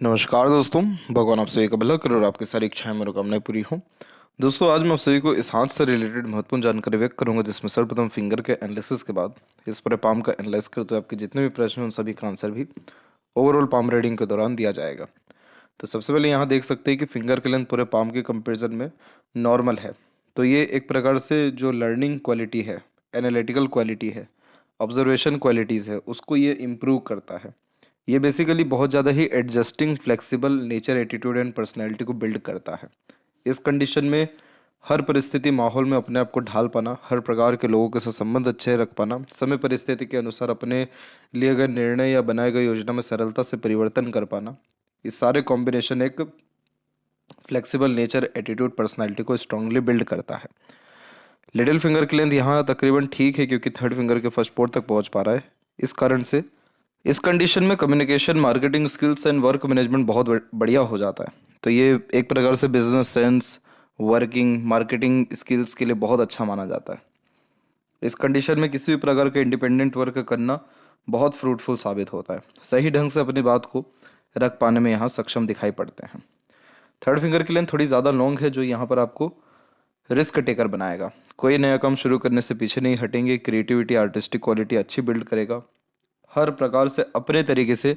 नमस्कार दोस्तों। भगवान आप सभी का भला करे और आपकी सारी इच्छाएं मनोकामनाएं पूरी हों। दोस्तों, आज मैं आप सभी को इस हाथ से रिलेटेड महत्वपूर्ण जानकारी व्यक्त करूंगा, जिसमें सर्वप्रथम फिंगर के एनालिसिस के बाद इस पूरे पाम का एनालाइज करते हुए आपके जितने भी प्रश्न हैं उन सभी का आंसर भी ओवरऑल पाम रीडिंग के दौरान दिया जाएगा। तो सबसे पहले यहाँ देख सकते हैं कि फिंगर की लेंथ पूरे पाम के कंपेरिजन में नॉर्मल है। तो ये एक प्रकार से जो लर्निंग क्वालिटी है, एनालिटिकल क्वालिटी है, ऑब्जर्वेशन क्वालिटीज़ है, उसको ये इम्प्रूव करता है। ये बेसिकली बहुत ज़्यादा ही adjusting flexible nature, attitude and personality को बिल्ड करता है। इस कंडीशन में हर परिस्थिति माहौल में अपने आप को ढाल पाना, हर प्रकार के लोगों के साथ संबंध अच्छे रख पाना, समय परिस्थिति के अनुसार अपने लिए गए निर्णय या बनाए गए योजना में सरलता से परिवर्तन कर पाना, ये सारे कॉम्बिनेशन एक फ्लेक्सिबल नेचर, एटीट्यूड, पर्सनैलिटी को स्ट्रांगली बिल्ड करता है। लिटिल फिंगर की लेंथ यहाँ तकरीबन ठीक है क्योंकि थर्ड फिंगर के फर्स्ट पोर्ट तक पहुँच पा रहा है। इस कारण से इस कंडीशन में communication, marketing skills and work management बहुत बढ़िया हो जाता है। तो ये एक प्रकार से business sense, working, marketing skills के लिए बहुत अच्छा माना जाता है। इस कंडीशन में किसी भी प्रकार का इंडिपेंडेंट वर्क करना बहुत फ्रूटफुल साबित होता है। सही ढंग से अपनी बात को रख पाने में यहाँ सक्षम दिखाई पड़ते हैं। थर्ड फिंगर की लेंथ थोड़ी ज़्यादा लॉन्ग है, जो यहाँ पर आपको रिस्क टेकर बनाएगा। कोई नया काम शुरू करने से पीछे नहीं हटेंगे। क्रिएटिविटी, आर्टिस्टिक क्वालिटी अच्छी बिल्ड करेगा। हर प्रकार से अपने तरीके से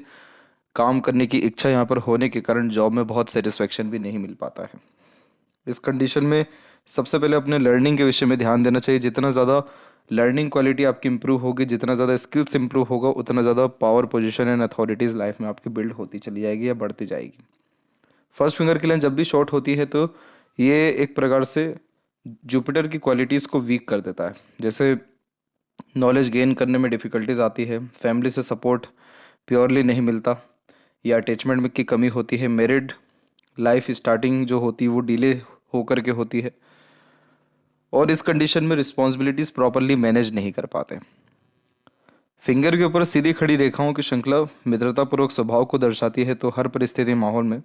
काम करने की इच्छा यहाँ पर होने के कारण जॉब में बहुत सेटिस्फेक्शन भी नहीं मिल पाता है। इस कंडीशन में सबसे पहले अपने लर्निंग के विषय में ध्यान देना चाहिए। जितना ज़्यादा लर्निंग क्वालिटी आपकी इंप्रूव होगी, जितना ज़्यादा स्किल्स इंप्रूव होगा, उतना ज़्यादा power, position and authorities life में आपकी बिल्ड होती चली जाएगी या बढ़ती जाएगी। फर्स्ट फिंगर की लाइन जब भी शॉर्ट होती है तो ये एक प्रकार से जुपिटर की क्वालिटीज़ को वीक कर देता है। जैसे नॉलेज गेन करने में डिफ़िकल्टीज आती है, फैमिली से सपोर्ट प्योरली नहीं मिलता, या अटैचमेंट में की कमी होती है, मैरिड लाइफ स्टार्टिंग जो होती है वो डिले होकर के होती है, और इस कंडीशन में रिस्पॉन्सिबिलिटीज़ प्रॉपरली मैनेज नहीं कर पाते। फिंगर के ऊपर सीधी खड़ी रेखाओं की श्रृंखला मित्रतापूर्वक स्वभाव को दर्शाती है। तो हर परिस्थिति, माहौल में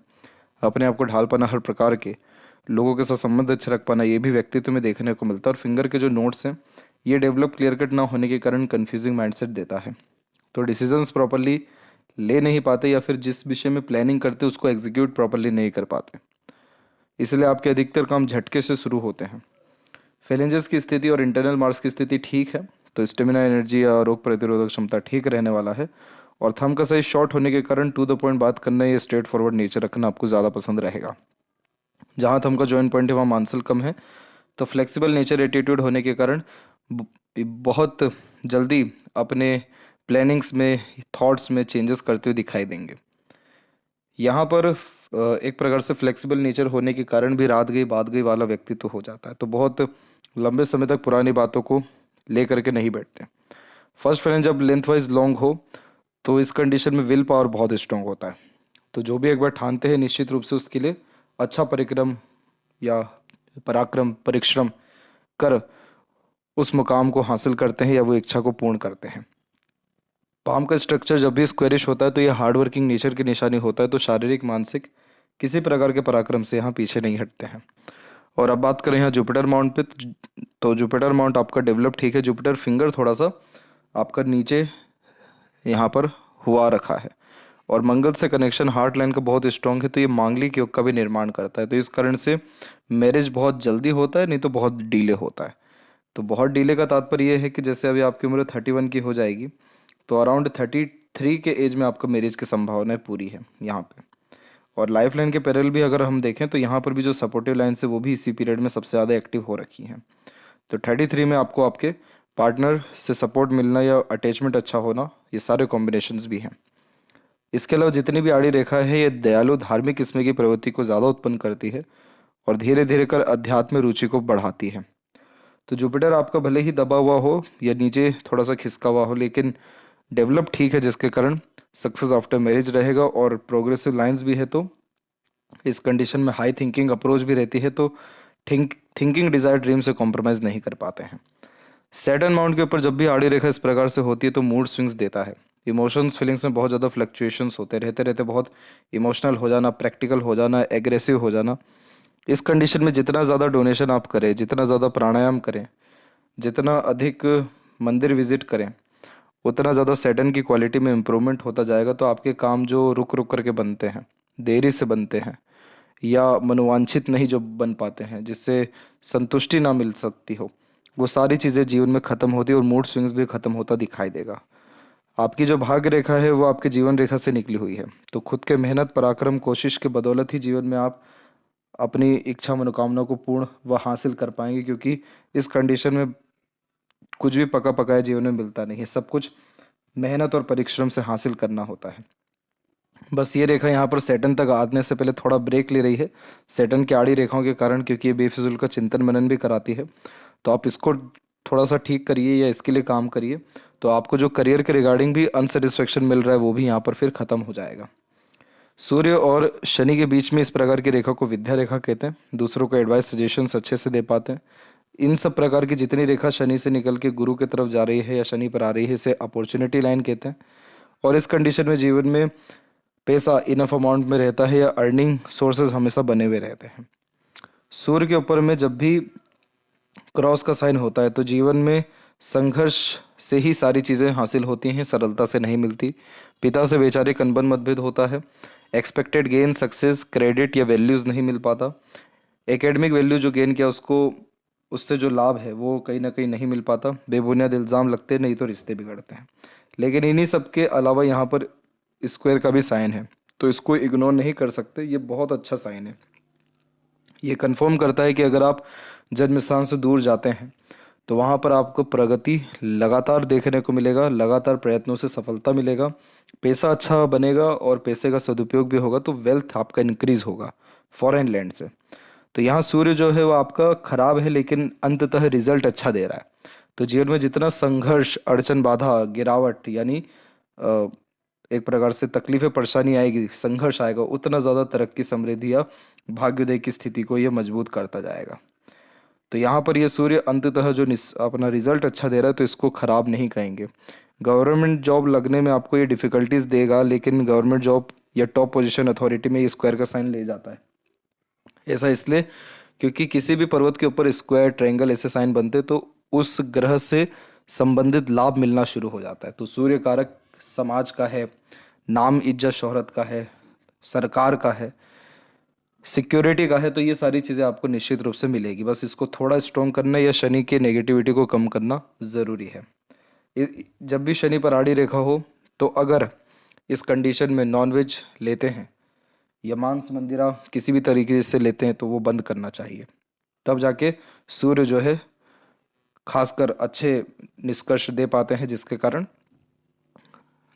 अपने आप को ढाल पाना, हर प्रकार के लोगों के साथ संबंध अच्छे रख पाना, ये भी व्यक्तित्व में देखने को मिलता है। और फिंगर के जो नोट्स हैं ये डेवलप क्लियर कट ना होने के कारण कंफ्यूजिंग माइंडसेट देता है। तो डिसीजंस प्रॉपरली ले नहीं पाते, या फिर जिस विषय में प्लानिंग करते उसको एग्जीक्यूट प्रॉपरली नहीं कर पाते। इसलिए आपके अधिकतर काम झटके से शुरू होते हैं। फेलेंजेस की स्थिति और इंटरनल मार्क्स की स्थिति ठीक है, तो स्टेमिना, एनर्जी या रोग प्रतिरोधक क्षमता ठीक रहने वाला है। और थंब का साइज शॉर्ट होने के कारण टू द पॉइंट बात करना, ये स्ट्रेट फॉरवर्ड नेचर रखना आपको ज़्यादा पसंद रहेगा। जहाँ थंब का जॉइंट पॉइंट है वहाँ मांसल कम है, तो फ्लेक्सिबल नेचर, एटीट्यूड होने के कारण बहुत जल्दी अपने प्लानिंग्स में, थॉट्स में चेंजेस करते हुए दिखाई देंगे। यहाँ पर एक प्रकार से फ्लेक्सिबल नेचर होने के कारण भी रात गई बात गई वाला व्यक्तित्व हो जाता है। तो बहुत लंबे समय तक पुरानी बातों को ले करके नहीं बैठते। फर्स्ट फ्रेंड जब लेंथ वाइज लॉन्ग हो तो इस कंडीशन में विल पावर बहुत स्ट्रांग होता है। तो जो भी एक बार ठानते हैं निश्चित रूप से उसके लिए अच्छा परिश्रम कर उस मुकाम को हासिल करते हैं या वो इच्छा को पूर्ण करते हैं। पाम का स्ट्रक्चर जब भी स्क्वेरिश होता है तो ये हार्ड वर्किंग नेचर की निशानी होता है। तो शारीरिक, मानसिक किसी प्रकार के पराक्रम से यहाँ पीछे नहीं हटते हैं। और अब बात करें यहाँ जुपिटर माउंट पे, तो जुपिटर माउंट आपका डेवलप ठीक है। जुपिटर फिंगर थोड़ा सा आपका नीचे यहाँ पर हुआ रखा है, और मंगल से कनेक्शन हार्ट लाइन का बहुत स्ट्रांग है। तो ये मांगलिक योग का भी निर्माण करता है। तो इस कारण से मैरिज बहुत जल्दी होता है, नहीं तो बहुत डिले होता है। तो बहुत डिले का तात्पर्य ये है कि जैसे अभी आपकी उम्र 31 की हो जाएगी, तो अराउंड 33 के एज में आपका मैरिज की संभावनाएं पूरी है यहाँ पे। और लाइफ लाइन के पैरेलल भी अगर हम देखें तो यहाँ पर भी जो सपोर्टिव लाइन्स है वो भी इसी पीरियड में सबसे ज़्यादा एक्टिव हो रखी हैं। तो 33 में आपको आपके पार्टनर से सपोर्ट मिलना या अटैचमेंट अच्छा होना, ये सारे कॉम्बिनेशंस भी हैं। इसके अलावा जितनी भी आड़ी रेखा है ये दयालु, धार्मिक किस्म की प्रवृत्ति को ज़्यादा उत्पन्न करती है और धीरे धीरे कर अध्यात्म में रुचि को बढ़ाती है। तो जुपिटर आपका भले ही दबा हुआ हो या नीचे थोड़ा सा खिसका हुआ हो, लेकिन डेवलप ठीक है, जिसके कारण सक्सेस आफ्टर मैरिज रहेगा और प्रोग्रेसिव लाइंस भी है। तो इस कंडीशन में हाई थिंकिंग अप्रोच भी रहती है। तो थिंकिंग डिजायर ड्रीम से कॉम्प्रोमाइज़ नहीं कर पाते हैं। सैटर्न माउंट के ऊपर जब भी आड़ी रेखा इस प्रकार से होती है तो मूड स्विंग्स देता है। इमोशंस, फीलिंग्स में बहुत ज़्यादा फ्लक्चुएशंस होते रहते रहते बहुत इमोशनल हो जाना, प्रैक्टिकल हो जाना, एग्रेसिव हो जाना। इस कंडीशन में जितना ज़्यादा डोनेशन आप करें, जितना ज़्यादा प्राणायाम करें, जितना अधिक मंदिर विजिट करें, उतना ज़्यादा सैटर्न की क्वालिटी में इम्प्रूवमेंट होता जाएगा। तो आपके काम जो रुक रुक करके बनते हैं, देरी से बनते हैं या मनोवांछित नहीं जो बन पाते हैं, जिससे संतुष्टि ना मिल सकती हो, वो सारी चीज़ें जीवन में ख़त्म होती है और मूड स्विंग्स भी ख़त्म होता दिखाई देगा। आपकी जो भाग्य रेखा है वो आपके जीवन रेखा से निकली हुई है, तो खुद के मेहनत पराक्रम कोशिश के बदौलत ही जीवन में आप अपनी इच्छा मनोकामना को पूर्ण व हासिल कर पाएंगे, क्योंकि इस कंडीशन में कुछ भी पका पकाया जीवन में मिलता नहीं है, सब कुछ मेहनत और परिश्रम से हासिल करना होता है। बस ये रेखा यहाँ पर सैटर्न तक आने से पहले थोड़ा ब्रेक ले रही है, सैटर्न की आड़ी रेखाओं के कारण, क्योंकि ये बेफिजूल का चिंतन मनन भी कराती है। तो आप इसको थोड़ा सा ठीक करिए या इसके लिए काम करिए, तो आपको जो करियर के रिगार्डिंग भी अनसेटिस्फेक्शन मिल रहा है वो भी यहाँ पर फिर खत्म हो जाएगा। सूर्य और शनि के बीच में इस प्रकार की रेखा को विद्या रेखा कहते हैं, दूसरों को एडवाइस सजेशंस अच्छे से दे पाते हैं। इन सब प्रकार की जितनी रेखा शनि से निकल के गुरु की तरफ जा रही है या शनि पर आ रही है, इसे अपॉर्चुनिटी लाइन कहते हैं। और इस कंडीशन में जीवन में पैसा इनफ अमाउंट में रहता है या अर्निंग सोर्सेज हमेशा बने हुए रहते हैं। सूर्य के ऊपर में जब भी क्रॉस का साइन होता है तो जीवन में संघर्ष से ही सारी चीज़ें हासिल होती हैं, सरलता से नहीं मिलती। पिता से वैचारिक अनबन मतभेद होता है, एक्सपेक्टेड गेन सक्सेस क्रेडिट या वैल्यूज़ नहीं मिल पाता, एकेडमिक वैल्यू जो गेन किया उसको उससे जो लाभ है वो कहीं ना कहीं नहीं मिल पाता, बेबुनियाद इल्ज़ाम लगते नहीं तो रिश्ते बिगड़ते हैं। लेकिन इन्हीं सब के अलावा यहाँ पर स्क्वायर का भी साइन है, तो इसको इग्नोर नहीं कर सकते, ये बहुत अच्छा साइन है। ये कंफर्म करता है कि अगर आप जन्म स्थान से दूर जाते हैं तो वहाँ पर आपको प्रगति लगातार देखने को मिलेगा, लगातार प्रयत्नों से सफलता मिलेगा, पैसा अच्छा बनेगा और पैसे का सदुपयोग भी होगा, तो वेल्थ आपका इंक्रीज होगा फॉरेन लैंड से। तो यहाँ सूर्य जो है वो आपका खराब है लेकिन अंततः रिजल्ट अच्छा दे रहा है। तो जीवन में जितना संघर्ष अड़चन बाधा गिरावट यानी एक प्रकार से तकलीफें परेशानी आएगी, संघर्ष आएगा, उतना ज़्यादा तरक्की समृद्धि या भाग्योदय की स्थिति को ये मजबूत करता जाएगा। तो यहाँ पर ये सूर्य अंततः जो अपना रिजल्ट अच्छा दे रहा है तो इसको खराब नहीं कहेंगे। गवर्नमेंट जॉब लगने में आपको ये डिफिकल्टीज देगा, लेकिन गवर्नमेंट जॉब या टॉप पोजीशन अथॉरिटी में ये स्क्वायर का साइन ले जाता है। ऐसा इसलिए क्योंकि किसी भी पर्वत के ऊपर स्क्वायर ट्रायंगल ऐसे साइन बनते तो उस ग्रह से संबंधित लाभ मिलना शुरू हो जाता है। तो सूर्य कारक समाज का है, नाम इज्जत शोहरत का है, सरकार का है, सिक्योरिटी का है, तो ये सारी चीज़ें आपको निश्चित रूप से मिलेगी। बस इसको थोड़ा स्ट्रॉन्ग करना या शनि के नेगेटिविटी को कम करना ज़रूरी है। जब भी शनि पर आड़ी रेखा हो तो अगर इस कंडीशन में नॉनवेज लेते हैं या मांस मंदिरा किसी भी तरीके से लेते हैं तो वो बंद करना चाहिए, तब जाके सूर्य जो है खासकर अच्छे निष्कर्ष दे पाते हैं, जिसके कारण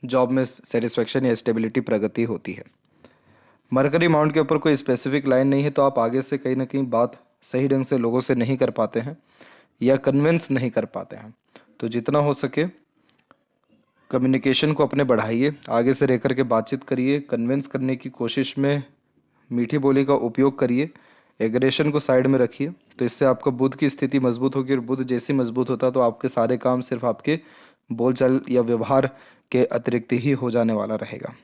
जॉब में सेटिस्फेक्शन या स्टेबिलिटी प्रगति होती है। मरकरी माउंट के ऊपर कोई स्पेसिफिक लाइन नहीं है, तो आप आगे से कहीं ना कहीं बात सही ढंग से लोगों से नहीं कर पाते हैं या कन्विंस नहीं कर पाते हैं। तो जितना हो सके कम्युनिकेशन को अपने बढ़ाइए, आगे से रह कर के बातचीत करिए, कन्विंस करने की कोशिश में मीठी बोली का उपयोग करिए, एग्रेशन को साइड में रखिए। तो इससे आपका बुध की स्थिति मजबूत होगी और बुध जैसे मजबूत होता है तो आपके सारे काम सिर्फ आपके बोलचाल या व्यवहार के अतिरिक्त ही हो जाने वाला रहेगा।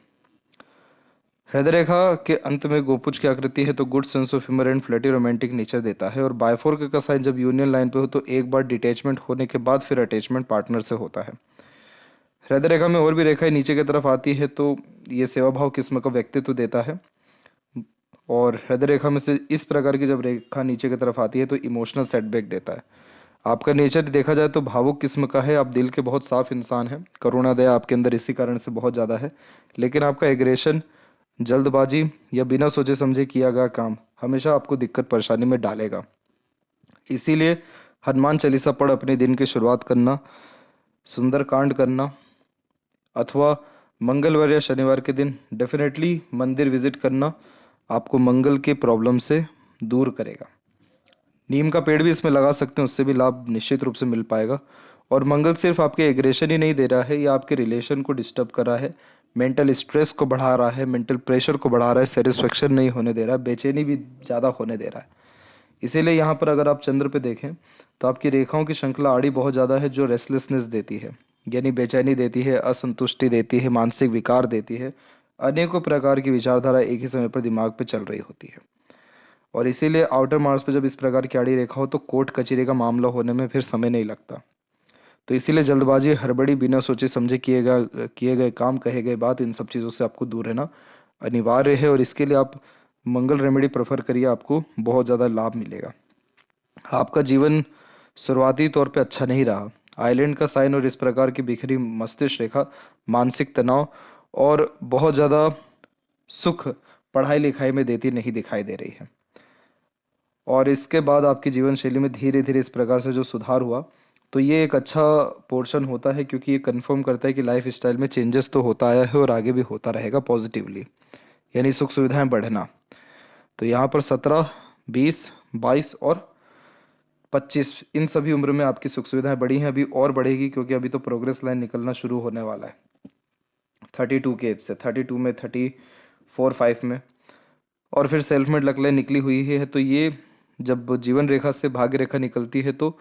हृदय रेखा के अंत में गोपुज की आकृति है, तो good sense of humour and flirty romantic nature देता है। और बायफोर्क का साइन जब यूनियन लाइन पे हो तो एक बार डिटैचमेंट होने के बाद फिर अटैचमेंट पार्टनर से होता है। हृदय रेखा में और भी रेखाएं नीचे की तरफ आती है तो ये सेवा भाव किस्म का व्यक्तित्व देता है। और हृदय रेखा में से इस प्रकार की जब रेखा नीचे की तरफ आती है तो इमोशनल सेटबैक देता है। आपका नेचर देखा जाए तो भावुक किस्म का है, आप दिल के बहुत साफ इंसान हैं, करुणा दया आपके अंदर इसी कारण से बहुत ज़्यादा है। लेकिन आपका एग्रेशन, जल्दबाजी या बिना सोचे समझे किया गया काम हमेशा आपको दिक्कत परेशानी में डालेगा। इसीलिए हनुमान चालीसा पढ़ अपने दिन की शुरुआत करना, सुंदरकांड करना अथवा मंगलवार या शनिवार के दिन डेफिनेटली मंदिर विजिट करना आपको मंगल के प्रॉब्लम से दूर करेगा। नीम का पेड़ भी इसमें लगा सकते हैं, उससे भी लाभ निश्चित रूप से मिल पाएगा। और मंगल सिर्फ आपके एग्रेशन ही नहीं दे रहा है, या आपके रिलेशन को डिस्टर्ब कर रहा है, मेंटल स्ट्रेस को बढ़ा रहा है, मेंटल प्रेशर को बढ़ा रहा है, सेटिस्फेक्शन नहीं होने दे रहा है, बेचैनी भी ज़्यादा होने दे रहा है। इसीलिए यहाँ पर अगर आप चंद्र पे देखें तो आपकी रेखाओं की श्रृंखला आड़ी बहुत ज़्यादा है, जो रेस्टलेसनेस देती है, यानी बेचैनी देती है, असंतुष्टि देती है, मानसिक विकार देती है, अनेकों प्रकार की विचारधारा एक ही समय पर दिमाग पे चल रही होती है। और इसीलिए आउटर मार्स पे जब इस प्रकार की आड़ी रेखा हो तो कोर्ट कचहरी का मामला होने में फिर समय नहीं लगता। तो इसीलिए जल्दबाजी, हड़बड़ी, बिना सोचे समझे किए गए काम, कहे गए बात, इन सब चीज़ों से आपको दूर रहना अनिवार्य है और इसके लिए आप मंगल रेमेडी प्रेफर करिए, आपको बहुत ज़्यादा लाभ मिलेगा। आपका जीवन शुरुआती तौर पे अच्छा नहीं रहा। आइलैंड का साइन और इस प्रकार की बिखरी मस्तिष्क रेखा मानसिक तनाव और बहुत ज़्यादा सुख पढ़ाई लिखाई में देती नहीं दिखाई दे रही है। और इसके बाद आपकी जीवन शैली में धीरे धीरे इस प्रकार से जो सुधार हुआ, तो ये एक अच्छा पोर्शन होता है, क्योंकि ये कंफर्म करता है कि लाइफ स्टाइल में चेंजेस तो होता आया है और आगे भी होता रहेगा पॉजिटिवली, यानी सुख सुविधाएं बढ़ना। तो यहाँ पर 17, 20, 22 और 25 इन सभी उम्र में आपकी सुख सुविधाएं बढ़ी हैं, अभी और बढ़ेगी, क्योंकि अभी तो प्रोग्रेस लाइन निकलना शुरू होने वाला है 32 के एज से, 32 में, 34, 5 में, और फिर सेल्फ मेड लक लाइन निकली हुई है। तो ये जब जीवन रेखा से भाग्य रेखा निकलती है तो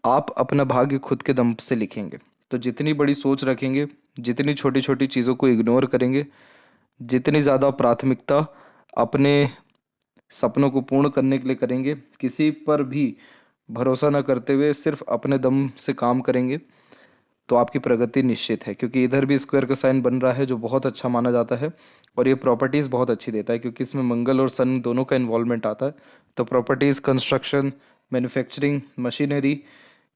आप अपना भाग्य खुद के दम से लिखेंगे। तो जितनी बड़ी सोच रखेंगे, जितनी छोटी छोटी चीज़ों को इग्नोर करेंगे, जितनी ज़्यादा प्राथमिकता अपने सपनों को पूर्ण करने के लिए करेंगे, किसी पर भी भरोसा न करते हुए सिर्फ अपने दम से काम करेंगे, तो आपकी प्रगति निश्चित है। क्योंकि इधर भी स्क्वायर का साइन बन रहा है जो बहुत अच्छा माना जाता है, और ये प्रॉपर्टीज़ बहुत अच्छी देता है, क्योंकि इसमें मंगल और सन दोनों का इन्वॉल्वमेंट आता है। तो प्रॉपर्टीज़, कंस्ट्रक्शन, मैन्युफैक्चरिंग, मशीनरी,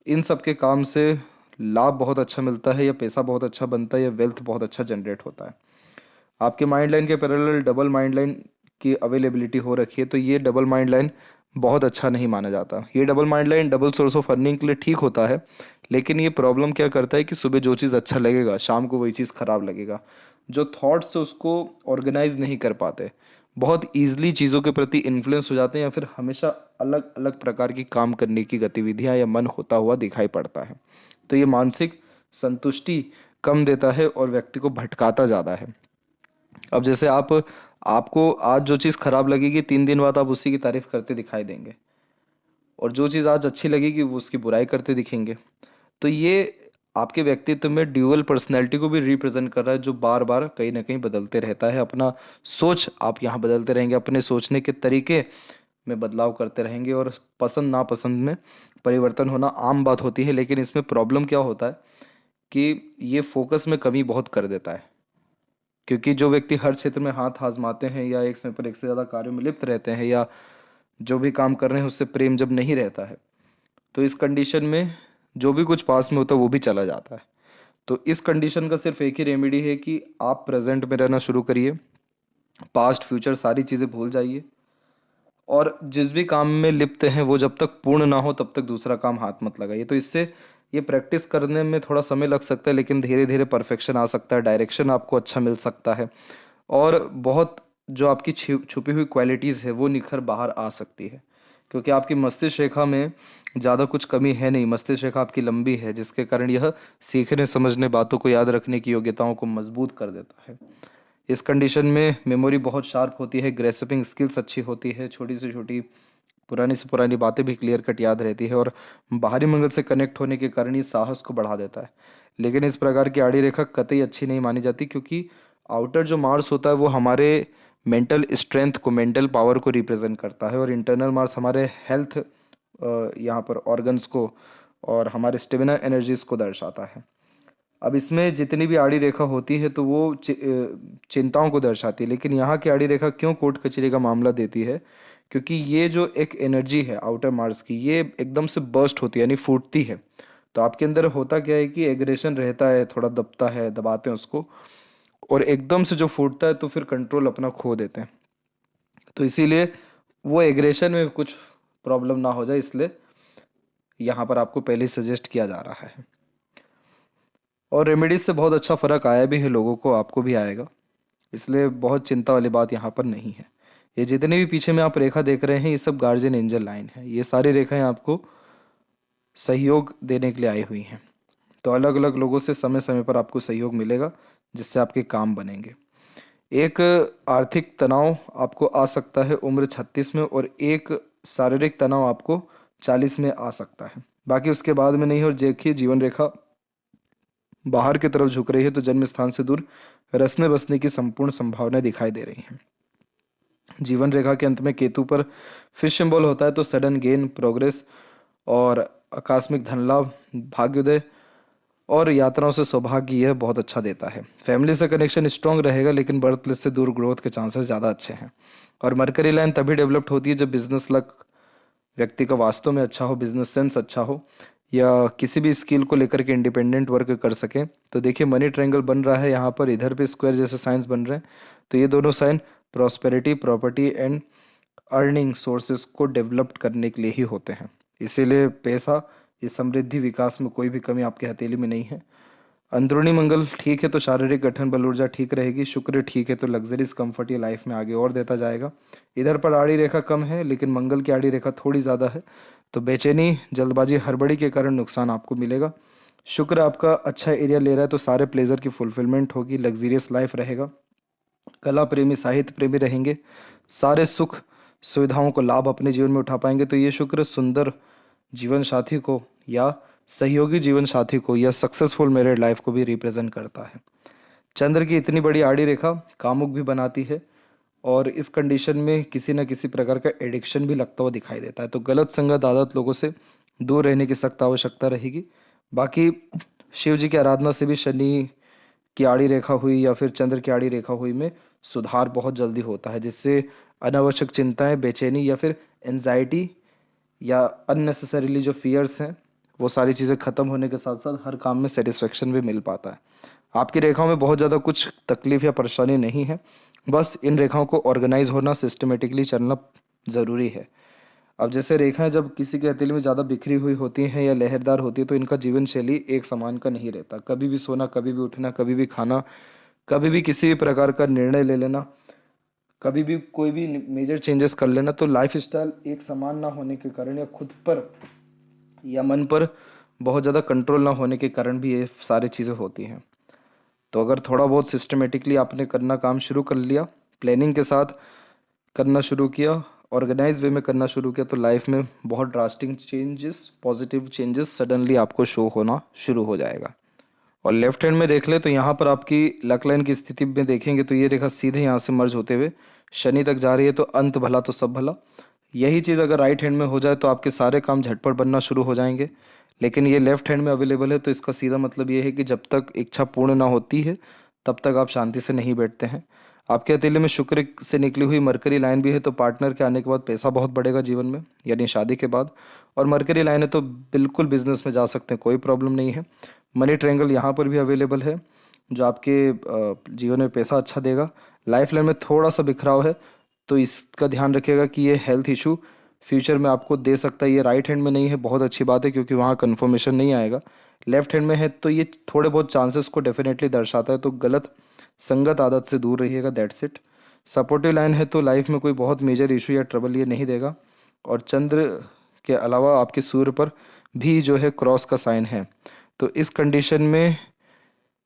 इन सब के काम से लाभ बहुत अच्छा मिलता है, या पैसा बहुत अच्छा बनता है, या वेल्थ बहुत अच्छा जनरेट होता है। आपके माइंड लाइन के पैरेलल डबल माइंड लाइन की अवेलेबिलिटी हो रखी है, तो ये डबल माइंड लाइन बहुत अच्छा नहीं माना जाता। ये double mind line double source of earning के लिए ठीक होता है, लेकिन ये प्रॉब्लम क्या करता है कि सुबह जो चीज़ अच्छा लगेगा शाम को वही चीज़ खराब लगेगा। जो थॉट्स से उसको ऑर्गेनाइज नहीं कर पाते, बहुत ईजिली चीज़ों के प्रति इन्फ्लुएंस हो जाते हैं, या फिर हमेशा अलग अलग प्रकार की काम करने की गतिविधियां या मन होता हुआ दिखाई पड़ता है। तो ये मानसिक संतुष्टि कम देता है और व्यक्ति को भटकाता ज़्यादा है। अब जैसे आपको आज जो चीज़ खराब लगेगी, 3 दिन बाद आप उसी की तारीफ करते दिखाई देंगे, और जो चीज़ आज अच्छी लगेगी वो उसकी बुराई करते दिखेंगे। तो ये आपके व्यक्तित्व में ड्यूअल पर्सनैलिटी को भी रिप्रेजेंट कर रहा है, जो बार बार कहीं ना कहीं बदलते रहता है। अपना सोच आप यहाँ बदलते रहेंगे, अपने सोचने के तरीके में बदलाव करते रहेंगे, और पसंद नापसंद में परिवर्तन होना आम बात होती है। लेकिन इसमें प्रॉब्लम क्या होता है कि ये फोकस में कमी बहुत कर देता है, क्योंकि जो व्यक्ति हर क्षेत्र में हाथ आजमाते हैं, या एक समय पर एक से ज़्यादा कार्यों में लिप्त रहते हैं, या जो भी काम कर रहे हैं उससे प्रेम जब नहीं रहता है, तो इस कंडीशन में जो भी कुछ पास में होता है वो भी चला जाता है। तो इस कंडीशन का सिर्फ एक ही रेमेडी है कि आप प्रेजेंट में रहना शुरू करिए, पास्ट फ्यूचर सारी चीज़ें भूल जाइए, और जिस भी काम में लिप्त हैं वो जब तक पूर्ण ना हो तब तक दूसरा काम हाथ मत लगाइए। तो इससे ये प्रैक्टिस करने में थोड़ा समय लग सकता है, लेकिन धीरे धीरे परफेक्शन आ सकता है, डायरेक्शन आपको अच्छा मिल सकता है, और बहुत जो आपकी छुपी हुई क्वालिटीज़ है वो निखर बाहर आ सकती है। क्योंकि आपकी मस्तिष्क रेखा में ज़्यादा कुछ कमी है नहीं, मस्तिष्क रेखा आपकी लंबी है, जिसके कारण यह सीखने समझने, बातों को याद रखने की योग्यताओं को मजबूत कर देता है। इस कंडीशन में मेमोरी बहुत शार्प होती है, ग्रेस्पिंग स्किल्स अच्छी होती है, छोटी से छोटी पुरानी से पुरानी बातें भी क्लियर कट याद रहती है, और बाहरी मंगल से कनेक्ट होने के कारण ये साहस को बढ़ा देता है। लेकिन इस प्रकार की आड़ी रेखा कतई अच्छी नहीं मानी जाती, क्योंकि आउटर जो मार्स होता है वो हमारे मेंटल स्ट्रेंथ को, मेंटल पावर को रिप्रेजेंट करता है, और इंटरनल मार्स हमारे हेल्थ, यहाँ पर ऑर्गन्स को और हमारे स्टेमिना एनर्जीज को दर्शाता है। अब इसमें जितनी भी आड़ी रेखा होती है तो वो चिंताओं को दर्शाती है, लेकिन यहाँ की आड़ी रेखा क्यों कोर्ट कचहरी का मामला देती है, क्योंकि ये जो एक एनर्जी है आउटर मार्स की, ये एकदम से बर्स्ट होती है, यानी फूटती है। तो आपके अंदर होता क्या है कि एग्रेशन रहता है, थोड़ा दबता है, दबाते हैं उसको, और एकदम से जो फूटता है तो फिर कंट्रोल अपना खो देते हैं। तो इसीलिए वो एग्रेशन में कुछ प्रॉब्लम ना हो जाए, इसलिए यहाँ पर आपको पहले सजेस्ट किया जा रहा है। और रेमेडीज से बहुत अच्छा फ़र्क आया भी है लोगों को, आपको भी आएगा, इसलिए बहुत चिंता वाली बात यहाँ पर नहीं है। ये जितने भी पीछे में आप रेखा देख रहे हैं ये सब गार्जियन एंजल लाइन है, ये सारी रेखाएं आपको सहयोग देने के लिए आई हुई हैं। तो अलग अलग लोगों से समय समय पर आपको सहयोग मिलेगा, जिससे आपके काम बनेंगे। एक आर्थिक तनाव आपको आ सकता है उम्र 36 में, और एक शारीरिक तनाव आपको 40 में आ सकता है, बाकी उसके बाद में नहीं। और देखिए जीवन रेखा बाहर की तरफ झुक रही है, तो जन्म स्थान से दूर रसने बसने की संपूर्ण संभावनाएं दिखाई दे रही हैं। जीवन रेखा के अंत में केतु पर फिश सिंबल होता है, तो सडन गेन, प्रोग्रेस और आकस्मिक धन लाभ, भाग्योदय और यात्राओं से सौभाग्य यह बहुत अच्छा देता है। फैमिली से कनेक्शन स्ट्रांग रहेगा, लेकिन बर्थ प्लेस से दूर ग्रोथ के चांसेस ज़्यादा अच्छे हैं। और मरकरी लाइन तभी डेवलप्ड होती है जब बिजनेस लक व्यक्ति का वास्तव में अच्छा हो, बिजनेस सेंस अच्छा हो, या किसी भी स्किल को लेकर के इंडिपेंडेंट वर्क कर सके। तो देखिए मनी ट्रायंगल बन रहा है यहाँ पर, इधर पे स्क्वायर जैसे साइंस बन रहे हैं। तो ये दोनों sign prosperity, property and earning sources को डेवलप्ड करने के लिए ही होते हैं। इसीलिए पैसा, ये समृद्धि, विकास में कोई भी कमी आपके हथेली में नहीं है। अंदरूनी मंगल ठीक है तो शारीरिक गठन, बल ऊर्जा ठीक रहेगी। शुक्र ठीक है तो लग्जरीज कंफर्ट ये लाइफ में आगे और देता जाएगा। इधर पर आड़ी रेखा कम है, लेकिन मंगल की आड़ी रेखा थोड़ी ज़्यादा है, तो बेचैनी, जल्दबाजी, हड़बड़ी के कारण नुकसान आपको मिलेगा। शुक्र आपका अच्छा एरिया ले रहा है तो सारे प्लेजर की फुलफिलमेंट होगी, लग्जरियस लाइफ रहेगा। कला प्रेमी, साहित्य प्रेमी रहेंगे, सारे सुख सुविधाओं को लाभ अपने जीवन में उठा पाएंगे। तो ये शुक्र सुंदर जीवन साथी को या सहयोगी जीवन साथी को या सक्सेसफुल मैरिड लाइफ को भी रिप्रेजेंट करता है। चंद्र की इतनी बड़ी आड़ी रेखा कामुक भी बनाती है, और इस कंडीशन में किसी न किसी प्रकार का एडिक्शन भी लगता हुआ दिखाई देता है। तो गलत संगत, आदत, लोगों से दूर रहने की सख्त आवश्यकता रहेगी। बाकी शिव जी की आराधना से भी शनि की आड़ी रेखा हुई या फिर चंद्र की आड़ी रेखा हुई में सुधार बहुत जल्दी होता है, जिससे अनावश्यक चिंताएं, बेचैनी या फिर एनजाइटी या अननेसेसरीली जो फियर्स हैं वो सारी चीज़ें ख़त्म होने के साथ साथ हर काम में सेटिस्फेक्शन भी मिल पाता है। आपकी रेखाओं में बहुत ज़्यादा कुछ तकलीफ या परेशानी नहीं है, बस इन रेखाओं को ऑर्गेनाइज होना, सिस्टमेटिकली चलना ज़रूरी है। अब जैसे रेखाएं जब किसी के हथेली में ज़्यादा बिखरी हुई होती हैं या लहरदार होती है, तो इनका जीवन शैली एक समान का नहीं रहता। कभी भी सोना, कभी भी उठना, कभी भी खाना, कभी भी किसी भी प्रकार का निर्णय ले लेना, कभी भी कोई भी मेजर चेंजेस कर लेना, तो लाइफ स्टाइल एक समान ना होने के कारण या खुद पर या मन पर बहुत ज़्यादा कंट्रोल ना होने के कारण भी ये सारी चीज़ें होती हैं। तो अगर थोड़ा बहुत सिस्टमेटिकली आपने करना काम शुरू कर लिया, प्लानिंग के साथ करना शुरू किया, ऑर्गेनाइज वे में करना शुरू किया, तो लाइफ में बहुत drastic changes, positive changes suddenly आपको शो होना शुरू हो जाएगा। और लेफ्ट हैंड में देख ले तो यहाँ पर आपकी लक लाइन की स्थिति में देखेंगे तो ये रेखा सीधे यहाँ से मर्ज होते हुए शनि तक जा रही है, तो अंत भला तो सब भला। यही चीज़ अगर राइट हैंड में हो जाए तो आपके सारे काम झटपट बनना शुरू हो जाएंगे, लेकिन ये लेफ्ट हैंड में अवेलेबल है, तो इसका सीधा मतलब ये है कि जब तक इच्छा पूर्ण ना होती है तब तक आप शांति से नहीं बैठते हैं। आपके हथेली में शुक्र से निकली हुई मरकरी लाइन भी है, तो पार्टनर के आने के बाद पैसा बहुत बढ़ेगा जीवन में, यानी शादी के बाद। और मरकरी लाइन है तो बिल्कुल बिजनेस में जा सकते हैं, कोई प्रॉब्लम नहीं है। मनी ट्रायंगल यहाँ पर भी अवेलेबल है, जो आपके जीवन में पैसा अच्छा देगा। लाइफ लाइन में थोड़ा सा बिखराव है, तो इसका ध्यान रखिएगा कि ये हेल्थ इशू फ्यूचर में आपको दे सकता है। ये राइट हैंड में नहीं है, बहुत अच्छी बात है, क्योंकि वहाँ कन्फर्मेशन नहीं आएगा। लेफ्ट हैंड में है तो ये थोड़े बहुत चांसेस को डेफिनेटली दर्शाता है, तो गलत संगत, आदत से दूर रहिएगा, दैट्स इट। सपोर्टिव लाइन है तो लाइफ में कोई बहुत मेजर इशू या ट्रबल ये नहीं देगा। और चंद्र के अलावा आपके सूर्य पर भी जो है क्रॉस का साइन है, तो इस कंडीशन में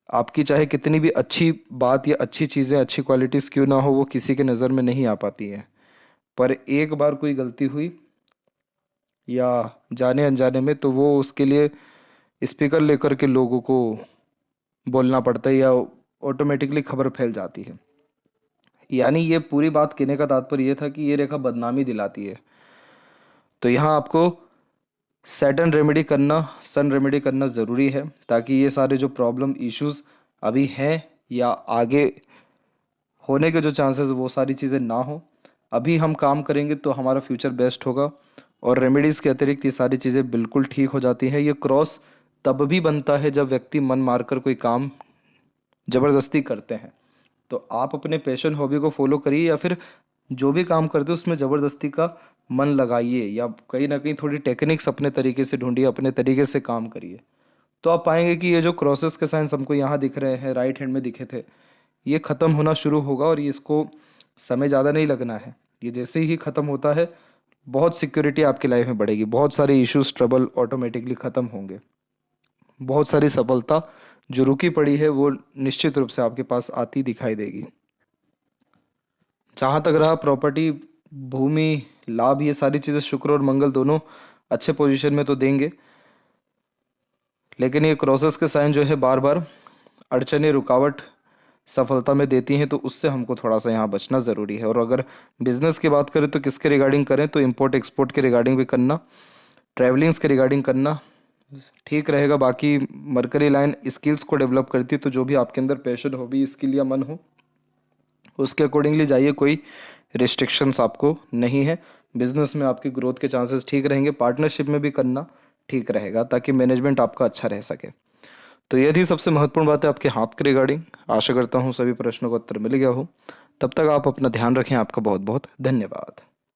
आपकी चाहे कितनी भी अच्छी बात या अच्छी चीज़ें, अच्छी क्वालिटीज़ क्यों ना हो, वो किसी के नज़र में नहीं आ पाती है। पर एक बार कोई गलती हुई या जाने अनजाने में, तो वो उसके लिए स्पीकर लेकर के लोगों को बोलना पड़ता है या ऑटोमेटिकली खबर फैल जाती है। यानी ये पूरी बात कहने का तात्पर्य ये था कि ये रेखा बदनामी दिलाती है। तो यहाँ आपको सैटर्न रेमेडी करना, सन रेमेडी करना ज़रूरी है, ताकि ये सारे जो प्रॉब्लम इश्यूज अभी हैं या आगे होने के जो चांसेस वो सारी चीज़ें ना हो। अभी हम काम करेंगे तो हमारा फ्यूचर बेस्ट होगा। और रेमेडीज़ के अतिरिक्त ये सारी चीज़ें बिल्कुल ठीक हो जाती हैं। ये क्रॉस तब भी बनता है जब व्यक्ति मन मारकर कोई काम ज़बरदस्ती करते हैं। तो आप अपने पैशन, हॉबी को फॉलो करिए, या फिर जो भी काम करते हो उसमें ज़बरदस्ती का मन लगाइए, या कहीं ना कहीं थोड़ी टेक्निक्स अपने तरीके से ढूंढिए, अपने तरीके से काम करिए। तो आप पाएंगे कि ये जो क्रॉसेस के साइंस हमको यहाँ दिख रहे हैं, राइट हैंड में दिखे थे, ये ख़त्म होना शुरू होगा। और ये इसको समय ज़्यादा नहीं लगना है। ये जैसे ही ख़त्म होता है, बहुत सिक्योरिटी आपकी लाइफ में बढ़ेगी, बहुत सारे इश्यूज, ट्रबल ऑटोमेटिकली ख़त्म होंगे, बहुत सारी सफलता जो रुकी पड़ी है वो निश्चित रूप से आपके पास आती दिखाई देगी। जहाँ तक रहा प्रॉपर्टी, भूमि, लाभ, ये सारी चीज़ें शुक्र और मंगल दोनों अच्छे पोजीशन में तो देंगे, लेकिन ये क्रॉसेस के साइन जो है बार बार अड़चने, रुकावट सफलता में देती हैं, तो उससे हमको थोड़ा सा यहाँ बचना ज़रूरी है। और अगर बिजनेस की बात करें तो किसके रिगार्डिंग करें, तो इम्पोर्ट एक्सपोर्ट के रिगार्डिंग भी करना, ट्रैवलिंग्स के रिगार्डिंग करना, ठीक रहेगा। बाकी मरकरी लाइन स्किल्स को डेवलप करती है, तो जो भी आपके अंदर पैशन हॉबी स्किल या मन हो उसके अकॉर्डिंगली जाइए, कोई रिस्ट्रिक्शंस आपको नहीं है। बिजनेस में आपकी ग्रोथ के चांसेस ठीक रहेंगे, पार्टनरशिप में भी करना ठीक रहेगा ताकि मैनेजमेंट आपका अच्छा रह सके। तो ये थी सबसे महत्वपूर्ण बात है आपके हाथ के रिगार्डिंग। आशा करता हूँ सभी प्रश्नों का उत्तर मिल गया हो। तब तक आप अपना ध्यान रखें। आपका बहुत बहुत धन्यवाद।